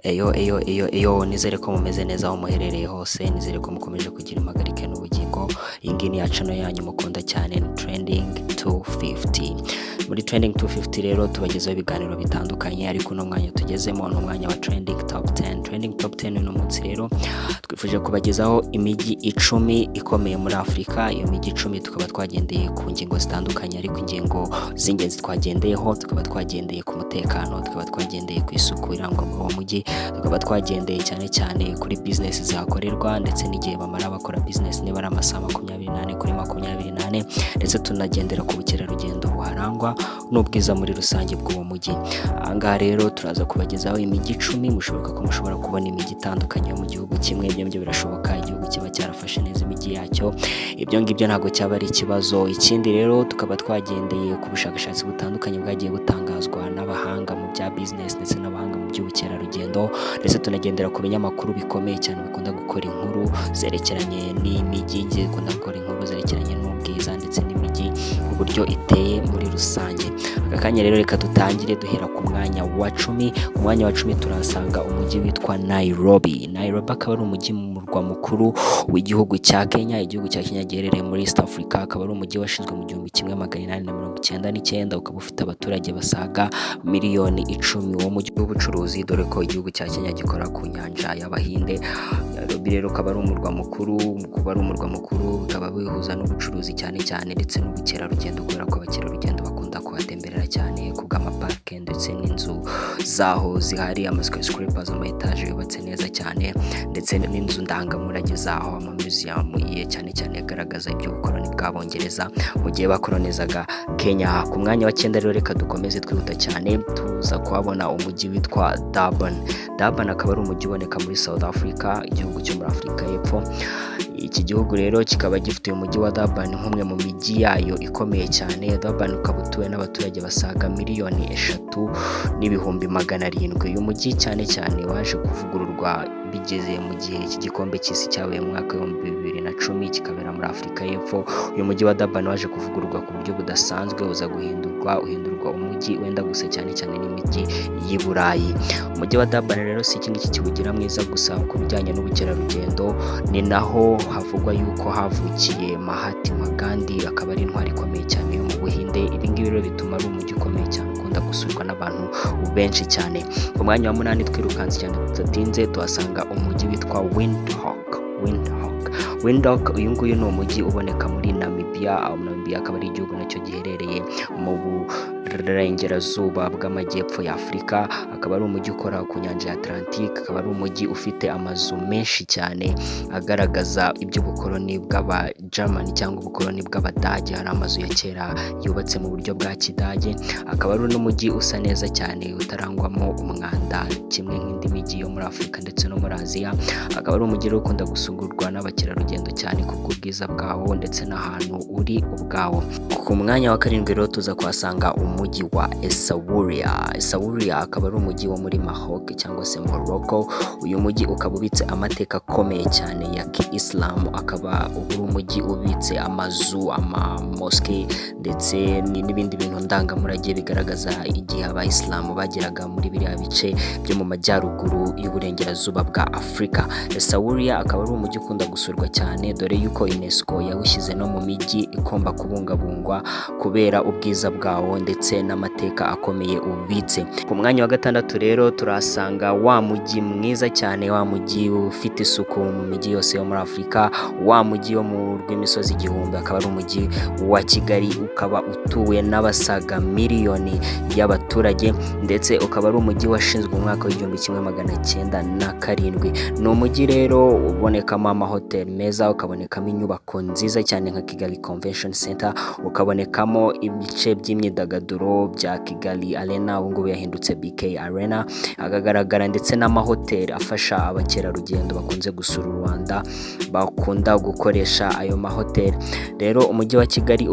Eyo nizere ko mumeze neza aho muherereye hose, nizere ko mukomeje kugira impagarike n'ubugingo. Iyi ngiyi ni ya channel yanyu mukunda cyane, Trending 250. Muri Trending 250 rero tubagezaho ibiganiro bitandukanye, ariko uno mwanya tugezemo ni umwanya wa Trending Top 10. Trending Top 10 uno munsi rero twifuje kubagezaho imijyi 10 ikomeye muri Afurika. Iyo mijyi 10 tukaba twagendeye ku ngingo zitandukanye, ariko ingingo z'ingenzi twagendeyeho tukaba twagendeye ku mutekano, tukaba twagendeye ku isuku irangwa muri uwo mujyi, tukaba twagendeye cyane cyane kuri business zihakorerwa ndetse n'igihe bamara bakora business, niba ari amasaha 28 kuri 28, ndetse tunagendera ku bukerarugendo buharangwa n'ubwiza muri rusange bw'uwo mujyi. Ahangaha rero turaza kubagezaho imijyi 10. Mushoboka ko mushobora kubona imijyi itandukanye yo mu gihugu kimwe, ibyo birashoboka, igihugu kiba cyarafashe neza imijyi yacyo, ibyo ngibyo ntabwo cyaba ari ikibazo. Ikindi rero tukaba twagendeye ku bushakashatsi butandukanye bwagiye butangazwa n'abahanga mu bya business ndetse n'abahanga mu by'ubukerarugendo, ndetse tunagendera ku binyamakuru bikomeye cyane bikunda gukora inkuru zerekeranye n'imijyi, bikunda gukora inkuru zerekeranye n'ubwiza ndetse n'imijyi uburyo iteye muri rusange. Aka kanya rero reka dutangire duhera ku mwanya wa 10. Ku mwanya wa 10 turasanga umujyi witwa Nairobi. Nairobi akaba ari umujyi mu murwa mukuru w'igihugu cya Kenya. Igihugu cya Kenya giherereye muri East Africa, akaba ari umujyi washinzwe mu 1899, ukaba ufite abaturage basaga miliyoni 10. Uwo mujyi w'ubucuruzi, dore ko igihugu cya Kenya gikora ku nyanja y'Abahinde. Nairobi rero ukaba ari umurwa mukuru, ukaba wihuza n'ubucuruzi cyane cyane ndetse n'ubukerarugendo, kubera ko abakerarugendo bakunda kuhatemberera cyane ku bw'amaparike ndetse n'inzu zaho zihari, skyscrapers, ama-etage yubatse neza cyane, ndetse n'inzu ndangamurage zaho, ama-museum cyane cyane agaragaza iby'ubukoloni bw'Abongereza mu gihe bakolonizaga Kenya. Ku mwanya wa 9 rero reka dukomeze twihuta cyane, tuza kuhabona umujyi witwa Durban. Durban akaba ari umujyi uboneka muri South Africa, igihugu cyo muri Afurika y'Epfo. Iki gihugu rero kikaba gifite umujyi wa Durban nk'umwe mu mijyi yayo ikomeye cyane. Durban ukaba utuwe n'abaturage basaga miliyoni 3,700,000. Uyu mujyi cyane cyane waje kuvugururwa bigeze mu gihe cy'igikombe cy'isi cyabaye mu mwaka wa 2010 kikabera muri Afurika y'Epfo. Uyu mujyi wa Durban waje kuvugururwa ku buryo budasanzwe, uza uhindurwa umujyi wenda gusa cyane cyane n'imijyi y'i Burayi. Umujyi wa Durban rero si iki ngiki kiwugira mwiza gusa ku bijyanye n'ubukerarugendo, ni naho havugwa yuko havukiye Mahatma Gandhi, akaba ari intwari ikomeye cyane yo mu Buhinde. Ibi ngibi rero bituma ari umujyi ukomeye cyane ukunda gusurwa n'abantu benshi cyane. Ku mwanya wa 8 twirukanse cyane tudatinze tuhasanga umujyi witwa Windhoek. Uyu nguyu ni umujyi uboneka muri Namibia. Namibia akaba ari igihugu nacyo giherereye mu burengerazuba bw'amajyepfo ya Afurika. Akaba ari umujyi ukora ku nyanja ya Atlantique. Akaba ari umujyi ufite amazu menshi cyane agaragaza iby'ubukoloni bw'aba-German cyangwa ubukoloni bw'Abadage. Hari amazu ya kera yubatse mu buryo bwa Kidage. Akaba ari n'umujyi usa neza cyane utarangwamo umwanda kimwe nk'indi mijyi yo muri Afurika ndetse no muri Aziya. Akaba ari umujyi ukunda gusurwa n'abakerarugendo cyane ku bwiza bwawo ndetse n'ahantu uri ubwawo. Ku mwanya wa 7 rero tuza kuhasanga umujyi wa Essaouira. Essaouira akaba ari umujyi wo muri Maroc cyangwa se Morocco. Uyu mujyi ukaba ubitse amateka akomeye cyane ya Islam. Akaba uri umujyi ubitse amazu, ama-mosque ndetse n'ibindi bintu ndangamurage bigaragaza igihe Abayisilamu bageraga muri biriya bice byo mu majyaruguru y'uburengerazuba bwa Afurika. Essaouira akaba ari umujyi ukunda gusurwa cyane, dore yuko UNESCO yawushyize no mu mijyi igomba kubungabungwa kubera ubwiza bwawo ndetse n'amateka akomeye ubitse. Ku mwanya wa 6 rero turasanga wa mujyi mwiza cyane, wa mujyi ufite isuku mu mijyi yose yo muri Afurika, wa mujyi wo mu rw'imisozi igihumbi. Akaba ari umujyi wa Kigali, ukaba utuwe n'abasaga miliyoni y'abaturage, ndetse ukaba ari umujyi washinzwe mu mwaka w'1907. Ni umujyi rero ubonekamo amahoteli meza, ukabonekamo inyubako nziza cyane nka Kigali Convention Center, ukabonekamo ibice by'imyidagaduro bya Kigali Arena, ubu ngubu yahindutse BK Arena, akagaragara ndetse n'amahoteli afasha abakerarugendo bakunze gusura u Rwanda bakunda gukoresha ayo mahoteli. Rero umujyi wa Kigali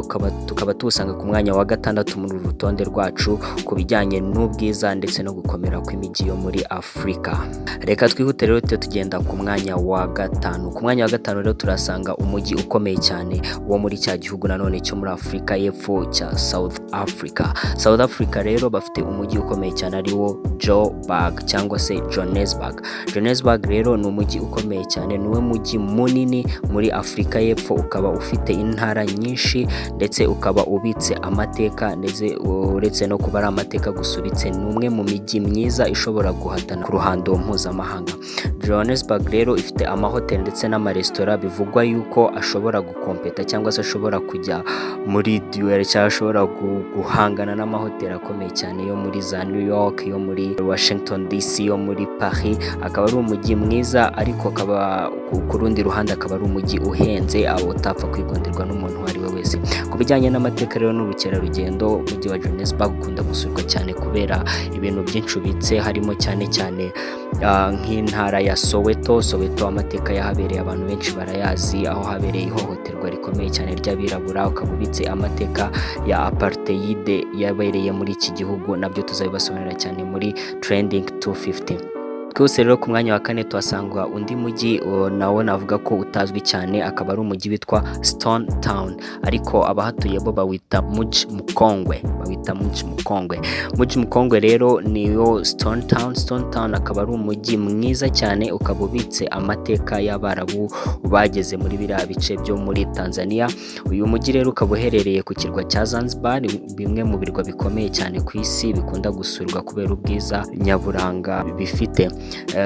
tukaba tuwusanga ku mwanya wa 6 muri uru rutonde rwacu ku bijyanye n'ubwiza ndetse no gukomera kw'imijyi yo muri Afurika. Reka twihute rero tugenda ku mwanya wa 5. Ku mwanya wa 5 rero turasanga umujyi ukomeye cyane wo muri cya gihugu nanone cyo muri Afurika y'Epfo cya South Africa. Africa. South Africa rero bafite umujyi ukomeye cyane ariwo Joburg cyangwa se Johannesburg. Johannesburg rero ni umujyi ukomeye cyane, niwe mujyi munini muri Afurika y'Epfo, ukaba ufite intara nyinshi ndetse ukaba ubitse amateka, ndetse uretse no kuba ari amateka gusuritse ni umwe mu mijyi myiza ishobora guhatana ku ruhando mpuzamahanga. Johannesburg rero ifite amahoteli ndetse n'amaresitora bivugwa yuko ashobora gukompeta cyangwa se ashobora kujya muri duel cyangwa ashobora guhangana n'amahoteli akomeye cyane yo muri za New York, yo muri Washington DC, yo muri Paris. Akaba ari umujyi mwiza, ariko akaba ku rundi ruhande akaba ari umujyi uhenze aho utapfa kwigonderwa n'umuntu uwo ari we wese. Ku bijyanye n'amateka rero n'ubukerarugendo, umujyi wa Johannesburg ukunda gusurwa cyane kubera ibintu byinshi ubitse, harimo cyane cyane nk'intara ya Soweto. Amateka yahabereye abantu benshi barayazi, aho habereye ihohoterwa rikomeye cyane ry'abirabura. Ukaba ubitse amateka ya apartheid yabereye muri iki gihugu, nabyo tuzabibasobanurira cyane muri Trending 250. Twese rero ku mwanya wa kane tuhasanga undi mujyi nawo navuga ko utazwi cyane, akaba ari umujyi witwa Stone Town, ariko abahatuye bo bawita Mji Mkongwe. Mji Mkongwe rero niyo Stone Town akaba ari umujyi mwiza cyane, ukaba ubitse amateka y'Abarabu bageze muri biriya bice byo muri Tanzania. Uyu mujyi rero ukaba uherereye ku kirwa cya Zanzibar, bimwe mu birwa bikomeye cyane ku isi bikunda gusurwa kubera ubwiza nyaburanga bifite.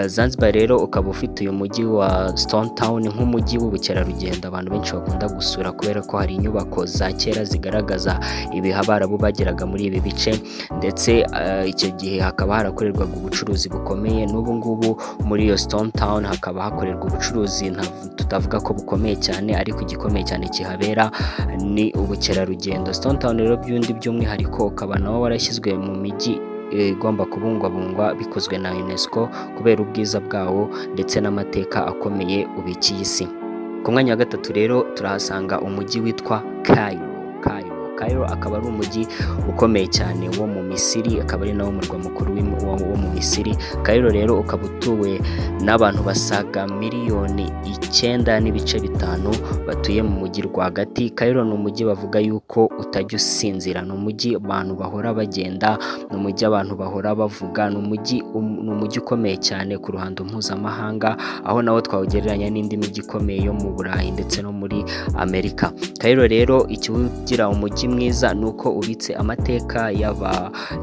Zanzibar rero ukaba ufite uyu mujyi wa Stone Town nk'umujyi w'ubukerarugendo abantu benshi bakunda gusura, kubera ko hari inyubako za kera zigaragaza ibihe Abarabu bageraga muri ibi bice, ndetse icyo gihe hakaba harakorerwaga ubucuruzi bukomeye. N'ubu ngubu muri iyo Stone Town hakaba hakorerwa ubucuruzi tutavuga ko bukomeye cyane, ariko igikomeye cyane kihabera ni ubukerarugendo. Stone Town rero by'umwihariko ukaba nawo warashyizwe mu mijyi igomba kubungwabungwa bikozwe na UNESCO kubera ubwiza bwawo ndetse n'amateka akomeye ubikiye isi. Ku mwanya wa gatatu rero turahasanga umujyi witwa Cairo akaba ari umujyi ukomeye cyane wo mu Misiri, akaba ari nawo murwa mukuru wo mu Misiri. Cairo rero ukaba utuwe n'abantu basaga miliyoni 9.5 batuye mu mujyi rwagati. Cairo ni umujyi bavuga yuko utajya usinzira, ni umujyi abantu bahora bagenda, ni umujyi abantu bahora bavuga, ni umujyi ukomeye cyane ku ruhando mpuzamahanga, aho nawo twawugereranya n'indi mijyi ikomeye yo mu Burayi ndetse no muri Amerika. Cairo rero ikiwugira umujyi mwiza nuko ubitse amateka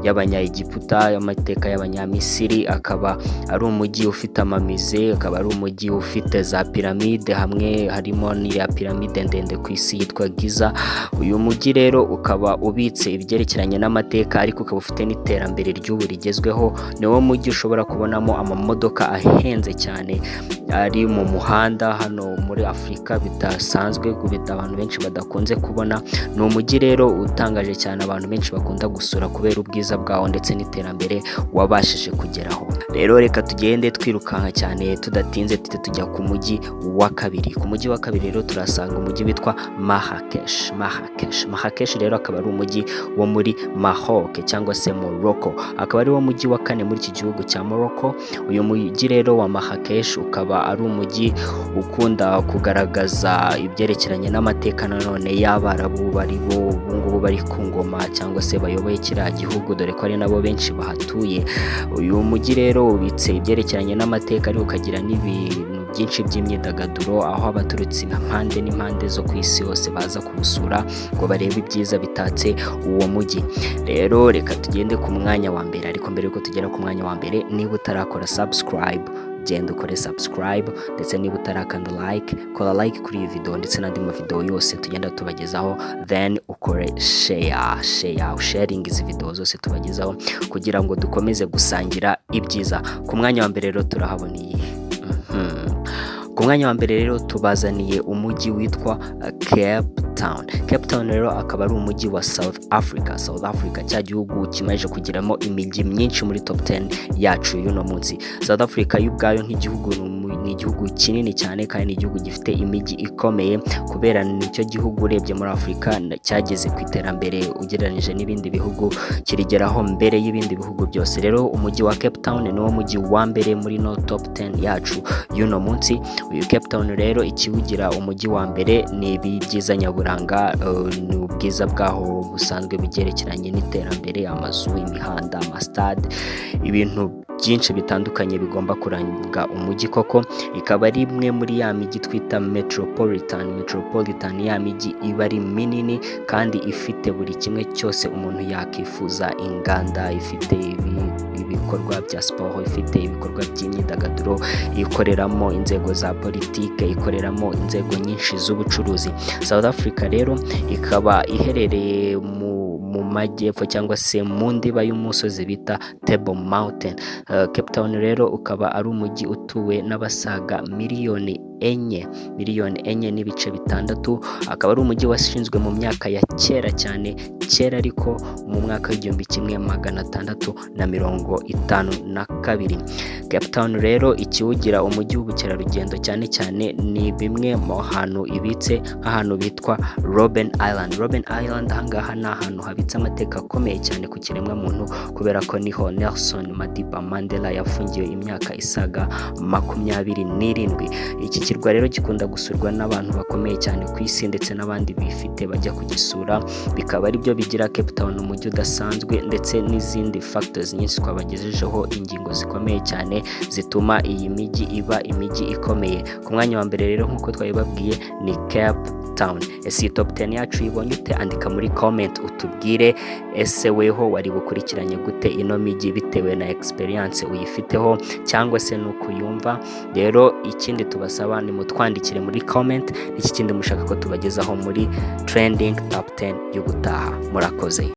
y'Abanyaegiputa, amateka y'Abanyamisiri. Akaba ari umujyi ufite amamize, akaba ari umujyi ufite za piramide, hamwe harimo n'iya piramide ndende ku isi yitwa Giza. Uyu mujyi rero ukaba ubitse ibyerekeranye n'amateka, ariko ukaba ufite n'iterambere ry'ubu rigezweho. Niwo mujyi ushobora kubonamo amamodoka ahenze cyane ari mu muhanda hano muri Afurika bidasanzwe, kubita abantu benshi badakunze kubona. Ni umujyi rero utangaje cyane abantu benshi bakunda gusura kubera ubwiza bwawo ndetse n'iterambere wabashije kugeraho. Rero reka tugende twirukanka cyane tudatinze tujya ku mujyi wa kabiri. Ku mujyi wa kabiri rero turasanga umujyi witwa Marrakesh rero akaba ari umujyi wo muri Maroc cyangwa se Morocco, akaba ari wo mujyi wa kane muri iki gihugu cya Morocco. Uyu mujyi rero wa Marrakesh ukaba ari umujyi ukunda kugaragaza ibyerekeranye n'amateka nanone y'Abarabu ubungubu bari ku ngoma cyangwa se bayoboye kiriya gihugu, dore ko ari nabo benshi bahatuye. Uyu mujyi rero ubitse ibyerekeranye n'amateka, ariko ukagira n'ibintu byinshi by'imyidagaduro, aho abaturutse impande n'impande zo ku isi yose baza kuwusura ngo barebe ibyiza bitatse uwo mujyi. Rero reka tugende ku mwanya wa mbere, ariko mbere yuko tugera ku mwanya wa mbere, niba utarakora subscribe genda ukore subscribe, ndetse niba utarakanda like kora like kuri iyi video ndetse n'andi mavideo yose tugenda tubagezaho, then ukore sharing izi video zose tubagezaho kugira ngo dukomeze gusangira ibyiza. Ku mwanya wa mbere rero turahabona iyi ku mwanya wa mbere rero tubazaniye umujyi witwa Cape Town rero akaba ari umujyi wa South Africa, cya gihugu kimaze kugiramo imijyi myinshi muri top 10 yacu y'uno munsi. South Africa y'ubwayo nk'igihugu ni igihugu kinini cyane kandi ni igihugu gifite imijyi ikomeye, kubera nicyo gihugu urebye muri Afurika cyageze ku iterambere ugereranyije n'ibindi bihugu, kirigeraho mbere y'ibindi bihugu byose. Rero umujyi wa Cape Town niwo mujyi wa mbere muri no top 10 yacu y'uno munsi. Uyu Cape Town rero ikiwugira umujyi wa mbere ni ibi byiza nyaburanga, ni ubwiza bwaho busanzwe bugerekeranye n'iterambere, amazu, imihanda, amastade, ibintu byinshi bitandukanye bigomba kuranga umujyi koko. Ikaba ari imwe muri ya mijyi twita metropolitan, ya mijyi iba ari minini kandi ifite buri kimwe cyose umuntu yakifuza, inganda, ifite ibikorwa bya siporo, ifite ibikorwa by'imyidagaduro, ikoreramo inzego za politike, ikoreramo inzego nyinshi z'ubucuruzi. South Africa rero ikaba iherereye mu majyepfo cyangwa se mu ndiba y'umusozi bita Table Mountain. Cape Town rero ukaba ari umujyi utuwe n'abasaga miliyoni enye n'ibice bitandatu. Akaba ari umujyi washinzwe mu myaka ya kera cyane, kera ariko mu mwaka w'1652. Cape Town rero ikiwugira umujyi w'ubukerarugendo cyane cyane ni bimwe mu hantu ibitse, nk'ahantu bitwa Robben Island. Ahangaha ni ahantu habitse amateka akomeye cyane ku kiremwa muntu, kubera ko niho Nelson Madiba Mandela yafungiwe imyaka isaga 27. Iki kirwa rero gikunda gusurwa n'abantu bakomeye cyane ku isi, ndetse n'abandi bifite bajya kugisura. Bikaba ari byo bigira Cape Town umujyi udasanzwe, ndetse n'izindi factors nyinshi twabagejejeho, ingingo zikomeye cyane zituma iyi mijyi iba imijyi ikomeye. Ku mwanya wa mbere rero nk'uko twabibabwiye ni Cape Town. Ese top 10 yacu ibonye ute? Andika muri comment utubwire, ese weho wari bukurikiranye gute ino mijyi bitewe na experience uyifiteho cyangwa se nuko yumva. Rero ikindi tubasaba ni mutwandikire muri comment iki kindi mushaka ko tubagezaho muri trending top 10 y'ubutaha. Murakoze.